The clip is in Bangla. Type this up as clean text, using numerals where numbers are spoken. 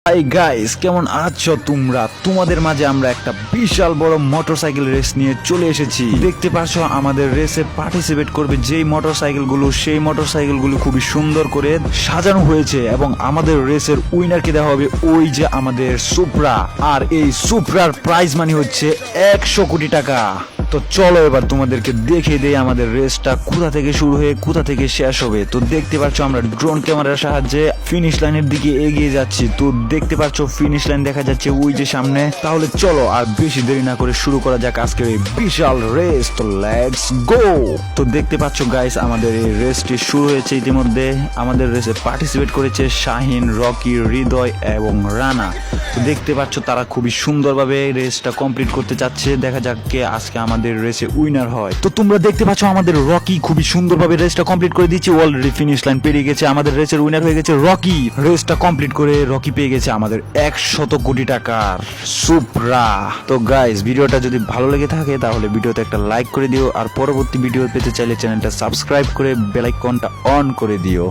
হাই গাইস, কেমন আছো তোমরা? তোমাদের মাঝে আমরা একটা বিশাল বড় মোটরসাইকেল রেস নিয়ে চলে এসেছি। দেখতে পাচ্ছ আমাদের রেসে পার্টিসিপেট করবে যেই মোটরসাইকেলগুলো, সেই মোটরসাইকেলগুলো খুবই সুন্দর করে সাজানো হয়েছে এবং আমাদের রেসের উইনারকে দেওয়া হবে ওই যে আমাদের সুপ্রা। আর এই সুপ্রার প্রাইজ মানি হচ্ছে 100 কোটি টাকা। তো চলো এবার তোমাদেরকে দেখে দেই আমাদের রেসটা কোথা থেকে শুরু হয়ে কোথা থেকে শেষ হবে। তো দেখতে পাচ্ছ আমরা ড্রোন ক্যামেরার সাহায্যে ফিনিশ লাইনের দিকে এগিয়ে যাচ্ছি। তো দেখতে পাচ্ছ ফিনিশ লাইন দেখা যাচ্ছে ওই যে সামনে। তাহলে চলো আর বেশি দেরি না করে শুরু করা যাক আজকের এই বিশাল রেস। তো লেটস গো। তো দেখতে পাচ্ছ গাইস আমাদের এই রেসটি শুরু হয়েছে ইতিমধ্যে। আমাদের রেসে পার্টিসিপেট করেছে শাহিন, রকি, হৃদয় এবং রানা। তো দেখতে পাচ্ছ তারা খুবই সুন্দরভাবে রেসটা কমপ্লিট করতে চাচ্ছে। দেখা যাক কে আজকে আমাদের রেসে উইনার হয়। তো তোমরা দেখতে পাচ্ছ আমাদের রকি খুবই সুন্দরভাবে রেসটা কমপ্লিট করে দিচ্ছে। অলরেডি ফিনিশ লাইন পেরিয়ে গেছে। আমাদের রেসের উইনার হয়ে গেছে রকি। রেসটা কমপ্লিট করে রকি পেয়ে গেছে আমাদের 100 কোটি টাকার সুপ্রা। তো গাইস, ভিডিওটা যদি ভালো লেগে থাকে তাহলে ভিডিওতে একটা লাইক করে দিও, আর পরবর্তী ভিডিও পেতে চাইলে চ্যানেলটা সাবস্ক্রাইব করে বেল আইকনটা অন করে দিও।